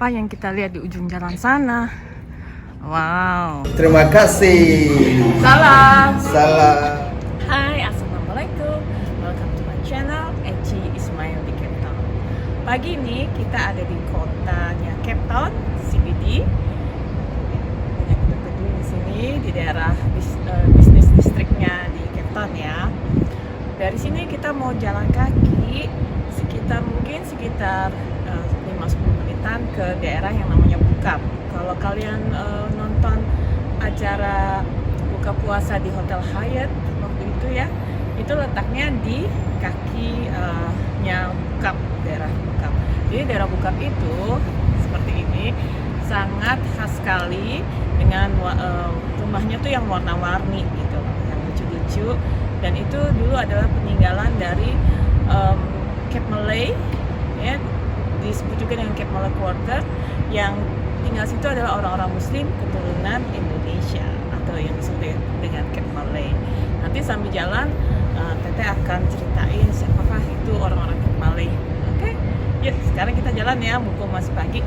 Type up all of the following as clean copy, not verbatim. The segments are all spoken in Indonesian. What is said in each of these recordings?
apa yang kita lihat di ujung jalan sana. Wow. Terima kasih. Salam. Salam. Hai, assalamualaikum. Welcome to my channel, Eci Ismail di Cape Town. Pagi ini kita ada di kotanya Cape Town, CBD. Banyak gedung-gedung di sini di daerah bisnis distriknya di Cape Town ya. Dari sini kita mau jalan kaki sekitar 5-10 menitan ke daerah yang namanya Bukap. Kalau kalian nonton acara buka puasa di Hotel Hyatt waktu itu ya, itu letaknya di kakinya Bukap, daerah Bukap. Jadi daerah Bukap itu seperti ini, sangat khas sekali dengan rumahnya tuh yang warna-warni gitu, yang lucu-lucu. Dan itu dulu adalah peninggalan dari Cape Malay ya, disebut juga dengan Cape Malay Quarter. Yang tinggal situ adalah orang-orang Muslim keturunan Indonesia atau yang disebut dengan Cape Malay. Nanti sambil jalan Teteh akan ceritain siapakah itu orang-orang Cape Malay. Oke, yuk sekarang kita jalan ya, mumpung masih pagi.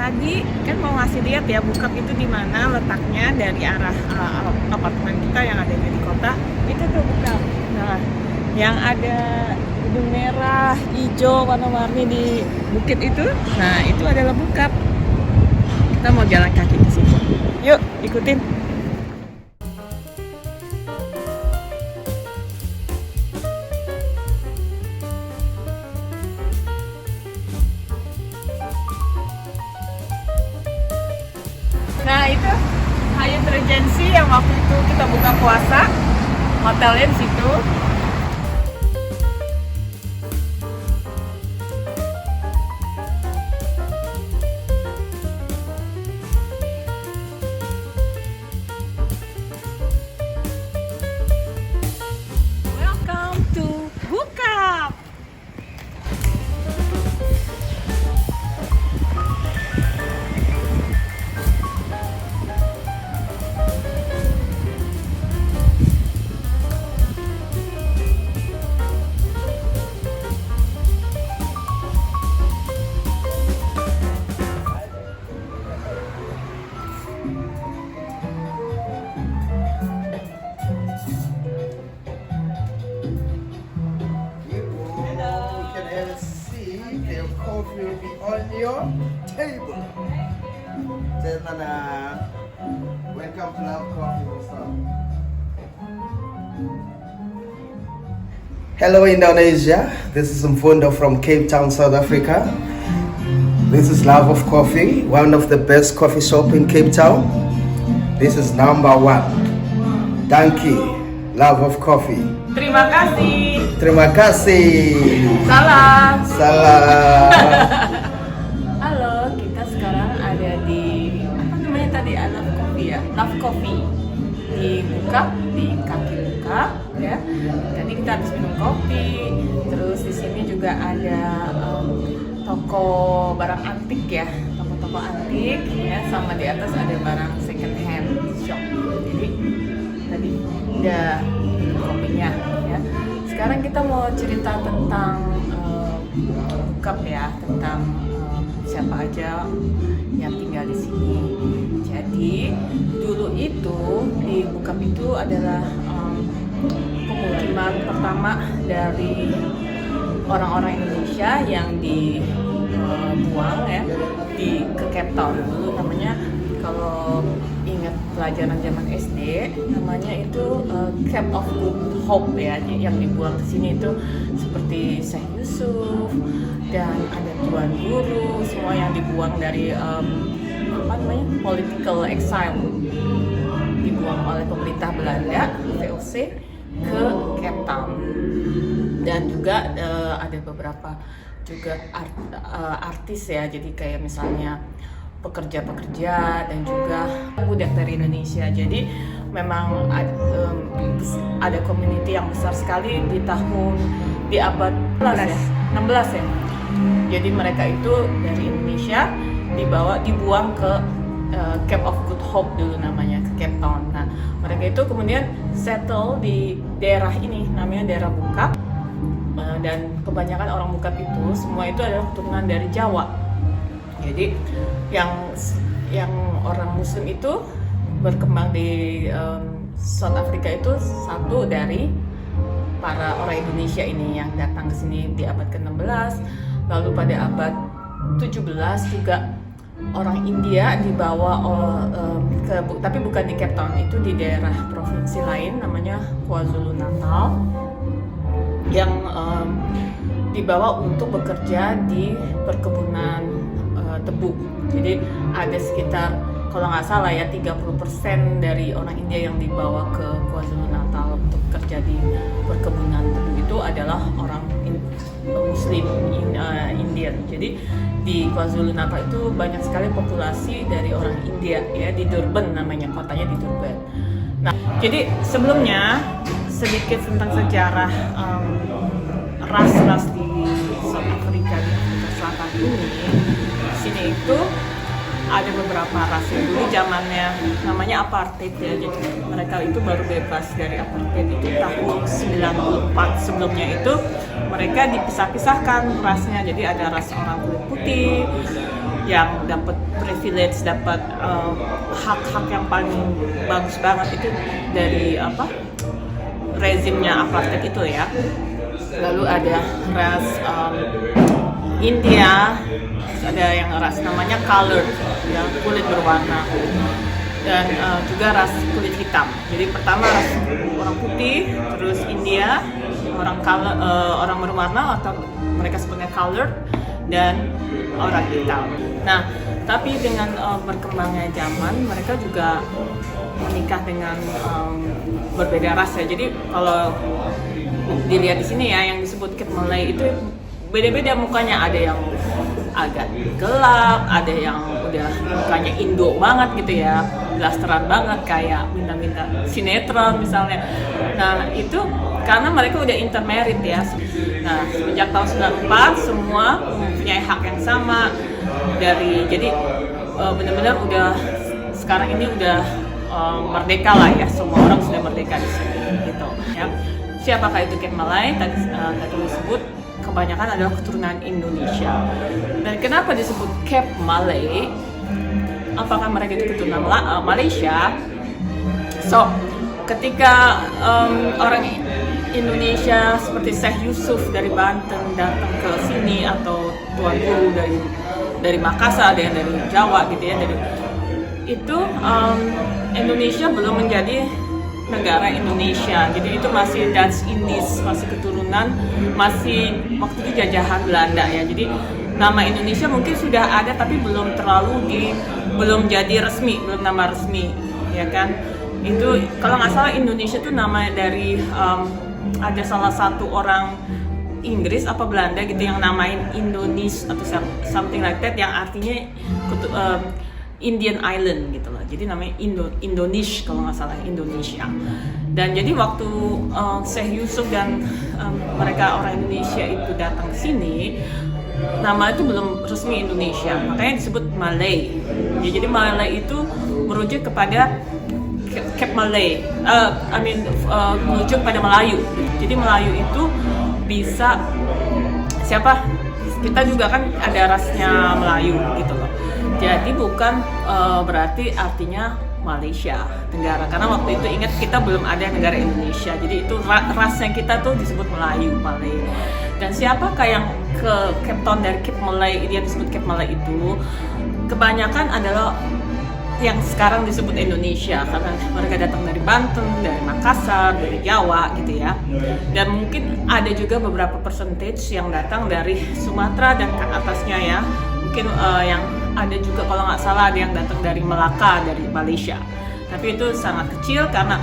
Tadi kan mau ngasih lihat ya Bukap itu di mana letaknya dari arah apartemen kita yang ada di kota. Itu tuh Bukap. Nah, yang ada gedung merah, hijau, warna-warni di bukit itu, nah itu adalah Bukap. Kita mau jalan kaki ke situ. Yuk, ikutin. Nah itu Hyatt Regency yang waktu itu kita buka puasa, hotelnya di situ. Welcome to Bukap. Your coffee will be on your table. Nana, welcome to Love Coffee. Hello Indonesia, this is Mfundo from Cape Town, South Africa. This is Love of Coffee, one of the best coffee shop in Cape Town. This is #1. Danke, Love of Coffee. Terima kasih. Terima kasih. Salam. Salam. Halo, kita sekarang ada di apa namanya tadi? Love Coffee ya. Love Coffee di Bukap, di kaki Bukap ya. Tadi kita habis minum kopi. Terus di sini juga ada toko barang antik ya, toko-toko antik ya. Sama di atas ada barang second hand shop. Jadi tadi udah kopinya ya. Sekarang kita mau cerita tentang Bukap ya, tentang siapa aja yang tinggal di sini. Jadi dulu itu di Bukap itu adalah pemukiman pertama dari orang-orang Indonesia yang dibuang ya ke Cape Town. Dulu namanya, kalau ingat pelajaran zaman SD, namanya itu Cape of Good Hope ya, yang dibuang ke sini itu seperti Syekh Yusuf dan ada Tuan Guru, semua yang dibuang dari apa namanya, political exile, dibuang dibuang oleh pemerintah Belanda VOC ke Cape Town. Dan juga ada beberapa juga artis ya, jadi kayak misalnya pekerja-pekerja dan juga budak dari Indonesia. Jadi memang ada community yang besar sekali di abad 16 ya. Jadi mereka itu dari Indonesia dibuang ke Cape of Good Hope dulu namanya, ke Cape Town. Nah, mereka itu kemudian settle di daerah ini namanya daerah Bukak. Dan kebanyakan orang Bukak itu semua itu adalah keturunan dari Jawa. Jadi yang orang Muslim itu berkembang di South Africa itu satu dari para orang Indonesia ini yang datang ke sini di abad ke-16. Lalu pada abad 17 juga orang India dibawa tapi bukan di Cape Town, itu di daerah provinsi lain namanya KwaZulu Natal, yang dibawa untuk bekerja di perkebunan tebu. Jadi ada sekitar, kalau nggak salah ya, 30% dari orang India yang dibawa ke KwaZulu Natal untuk kerja di perkebunan tebu itu adalah orang Muslim Indian. Jadi di KwaZulu Natal itu banyak sekali populasi dari orang India ya, di Durban namanya, kotanya di Durban. Nah, jadi sebelumnya sedikit tentang sejarah ras-ras di South Africa, di Afrika Selatan ini. Di sini itu ada beberapa ras yang dulu zamannya namanya apartheid ya. Jadi mereka itu baru bebas dari apartheid itu tahun 94. Sebelumnya itu mereka dipisah-pisahkan rasnya. Jadi ada ras orang kulit putih yang dapat privilege, dapat hak-hak yang paling bagus banget itu dari rezimnya apartheid itu ya. Lalu ada ras India, ada yang ras namanya colored, ya, kulit berwarna, dan juga ras kulit hitam. Jadi pertama ras orang putih, terus India, orang berwarna atau mereka sebutnya colored, dan orang hitam. Nah, tapi dengan berkembangnya zaman, mereka juga menikah dengan berbeda ras ya. Jadi kalau dilihat di sini ya, yang disebut Cape Malay itu beda-beda mukanya, ada yang agak gelap, ada yang udah mukanya Indo banget gitu ya, blasteran banget kayak minta-minta sinetron misalnya. Nah, itu karena mereka udah intermarried ya. Nah, sejak tahun 94 semua mempunyai hak yang sama, jadi benar-benar udah sekarang ini udah merdeka lah ya, semua orang sudah merdeka di sini gitu ya. Siapakah itu Cape Malay? Tadi disebut kebanyakan adalah keturunan Indonesia. Dan kenapa disebut Cape Malay? Apakah mereka itu keturunan Malaysia? So, ketika orang Indonesia seperti Syekh Yusuf dari Banten datang ke sini, atau Tuan Guru dari Makassar, ada yang dari Jawa gitu ya, itu Indonesia belum menjadi negara Indonesia. Jadi itu masih Dutch Indies, masih keturunan, masih waktu itu jajahan Belanda ya. Jadi nama Indonesia mungkin sudah ada tapi belum belum jadi resmi, belum nama resmi ya kan. Itu kalau nggak salah Indonesia itu nama dari ada salah satu orang Inggris apa Belanda gitu yang namain Indonesia atau something like that, yang artinya Indian Island gitu loh. Jadi namanya Indonesia kalau nggak salah, Indonesia. Dan jadi waktu Syekh Yusuf dan mereka orang Indonesia itu datang ke sini, nama itu belum resmi Indonesia, makanya disebut Malay. Ya, jadi Malay itu merujuk kepada Cape Malay, merujuk pada Melayu. Jadi Melayu itu bisa siapa? Kita juga kan ada rasnya Melayu gitu loh. Jadi bukan berarti artinya Malaysia negara, karena waktu itu ingat kita belum ada negara Indonesia. Jadi itu rasnya kita tuh disebut Melayu, Malay. Dan siapakah yang ke Cape Town dari Cape Malay, dia disebut Cape Malay itu kebanyakan adalah yang sekarang disebut Indonesia, karena mereka datang dari Banten, dari Makassar, dari Jawa gitu ya. Dan mungkin ada juga beberapa percentage yang datang dari Sumatera dan ke atasnya ya. Mungkin yang ada juga kalau nggak salah ada yang datang dari Melaka, dari Malaysia. Tapi itu sangat kecil karena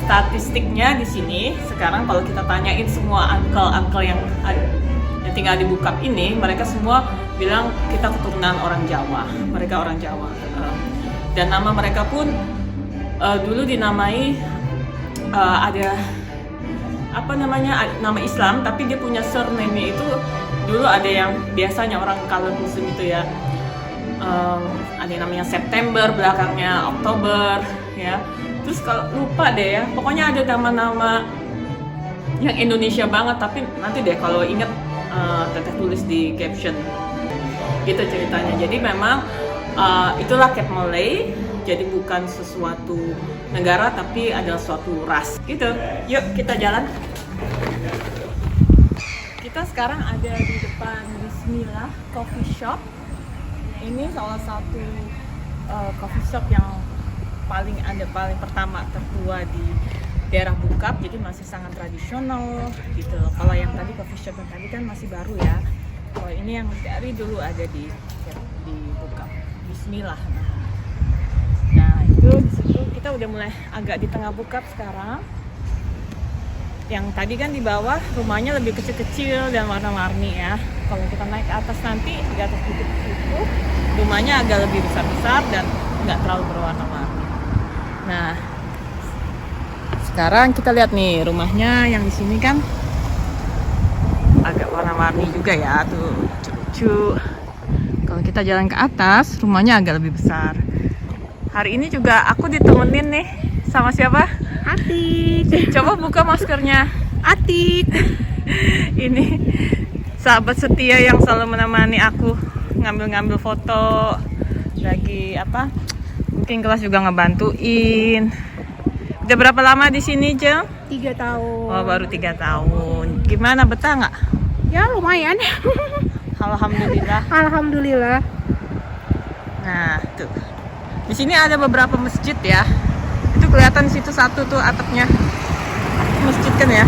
statistiknya di sini sekarang kalau kita tanyain semua uncle yang tinggal di Bukap ini, mereka semua bilang kita keturunan orang Jawa. Mereka orang Jawa. Dan nama mereka pun dulu dinamai ada apa namanya, nama Islam, tapi dia punya surname itu dulu ada yang biasanya orang kalau Muslim itu ya ada yang namanya September, belakangnya Oktober ya. Terus kalau lupa deh ya, pokoknya ada nama-nama yang Indonesia banget, tapi nanti deh kalau inget Teteh tulis di caption gitu ceritanya. Jadi memang itulah Cape Malay, jadi bukan sesuatu negara tapi adalah suatu ras gitu. Yuk kita jalan. Kita sekarang ada di depan Bismillah Coffee Shop. Ini salah satu coffee shop yang paling pertama tertua di daerah Bukap, jadi masih sangat tradisional gitu. Kalau yang tadi coffee shop yang tadi kan masih baru ya. Kalau ini yang dari dulu ada di Bukap, Bismillah. Nah itu di situ kita udah mulai agak di tengah Bukap sekarang. Yang tadi kan di bawah rumahnya lebih kecil-kecil dan warna-warni ya. Kalau kita naik ke atas nanti di atas bukit itu rumahnya agak lebih besar-besar dan nggak terlalu berwarna-warni. Nah sekarang kita lihat nih rumahnya yang di sini kan agak warna-warni juga ya, tuh lucu-lucu. Kalau kita jalan ke atas rumahnya agak lebih besar. Hari ini juga aku ditemenin nih sama siapa? Atik. Coba buka maskernya. Atik. Ini sahabat setia yang selalu menemani aku ngambil foto. Lagi apa? Mungkin kelas juga ngebantuin. Udah berapa lama di sini, Jeng? 3 tahun. Oh, baru 3 tahun. Gimana, betah nggak? Ya lumayan. Alhamdulillah. Alhamdulillah. Nah, tuh. Di sini ada beberapa masjid ya. Itu kelihatan di situ satu tuh atapnya. Masjid kan ya?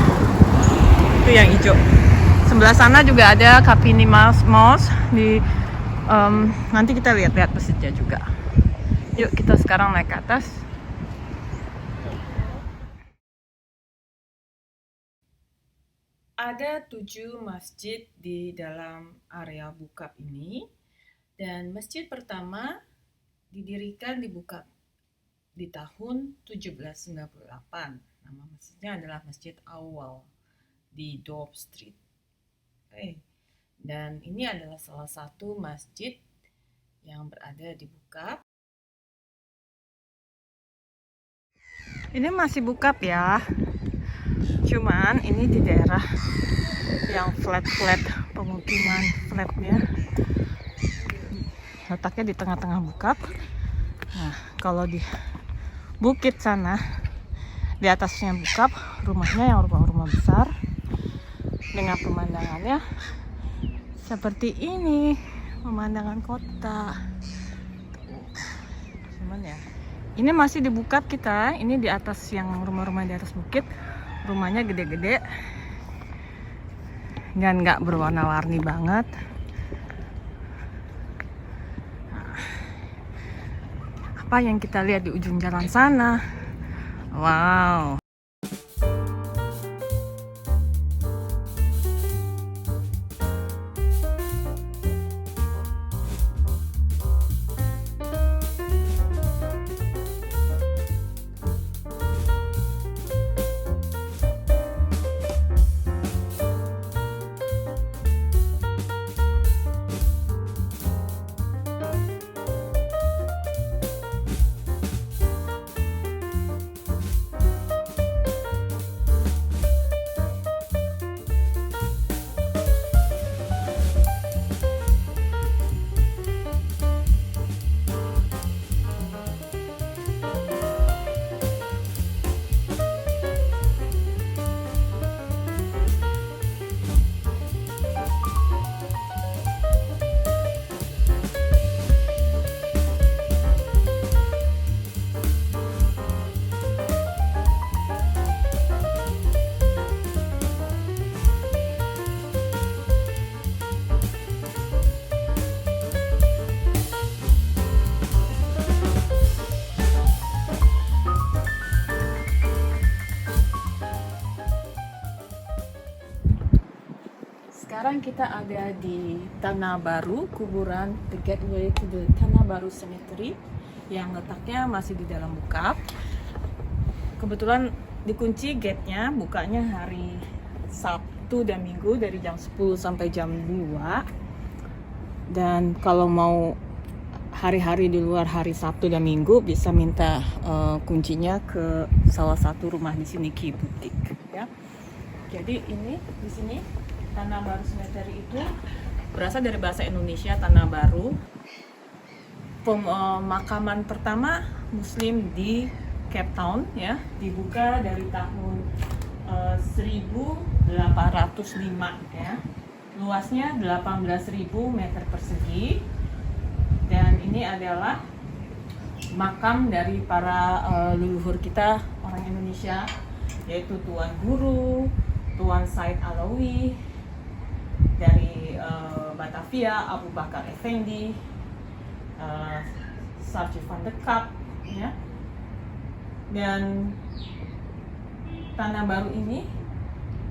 Itu yang hijau. Sebelah sana juga ada Kapini Mosque di nanti kita lihat masjidnya juga. Yuk kita sekarang naik ke atas. Ada 7 masjid di dalam area Bukap ini, dan masjid pertama didirikan di Bukap di tahun 1798. Nama masjidnya adalah Masjid Awal di Dorp Street. Dan ini adalah salah satu masjid yang berada di Bukap. Ini masih Bukap ya. Cuman ini di daerah yang flat pemukiman flatnya, letaknya di tengah-tengah Bukap. Nah kalau di bukit sana di atasnya Bukap, rumahnya yang rumah besar dengan pemandangannya seperti ini, pemandangan kota. Cuman ya ini masih di Bukap kita, ini di atas yang rumah-rumah di atas bukit. Rumahnya gede-gede dan nggak berwarna-warni banget. Nah, apa yang kita lihat di ujung jalan sana? Wow. Kebetulan kita ada di Tanah Baru, kuburan The Gateway to the Tanah Baru Cemetery yang letaknya masih di dalam Bukap. Kebetulan dikunci gate-nya, bukanya hari Sabtu dan Minggu dari jam 10 sampai jam 2. Dan kalau mau hari-hari di luar hari Sabtu dan Minggu bisa minta kuncinya ke salah satu rumah di sini, Key Boutique ya. Jadi ini di sini Tanah Baru Cemetery itu berasal dari bahasa Indonesia Tanah Baru. Pemakaman pertama Muslim di Cape Town ya, dibuka dari tahun 1805 ya. Luasnya 18.000 meter persegi. Dan ini adalah makam dari para leluhur kita orang Indonesia, yaitu Tuan Guru, Tuan Said Alawi dari Batavia, Abu Bakar Effendi, Sarji van de Kaap ya. Dan Tanah Baru ini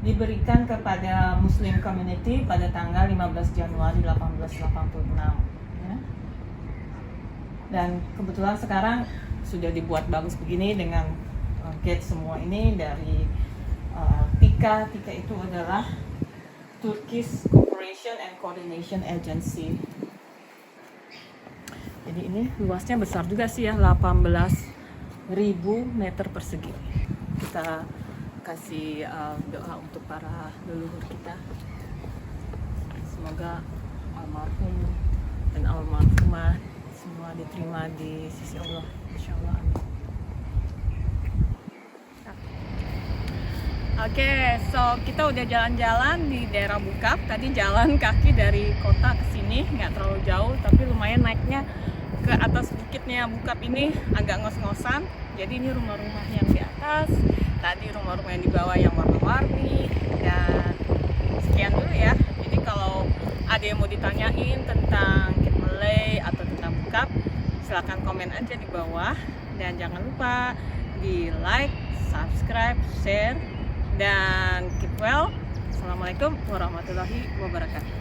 diberikan kepada Muslim community pada tanggal 15 Januari 1886 ya. Dan kebetulan sekarang sudah dibuat bagus begini dengan gate semua ini dari TICA. TICA itu adalah Turkish Cooperation and Coordination Agency. Jadi ini luasnya besar juga sih ya, 18.000 meter persegi. Kita kasih doa untuk para leluhur kita. Semoga almarhum dan almarhumah semua diterima di sisi Allah, insyaallah. Amin. Oke, so kita udah jalan-jalan di daerah Bukap. Tadi jalan kaki dari kota ke sini, nggak terlalu jauh, tapi lumayan naiknya ke atas bukitnya Bukap ini agak ngos-ngosan. Jadi ini rumah-rumah yang di atas, tadi rumah-rumah yang di bawah yang warna-warni. Dan sekian dulu ya. Jadi kalau ada yang mau ditanyain tentang Kit Malay atau tentang Bukap, silahkan komen aja di bawah. Dan jangan lupa di like, subscribe, share, dan keep well. Assalamualaikum warahmatullahi wabarakatuh.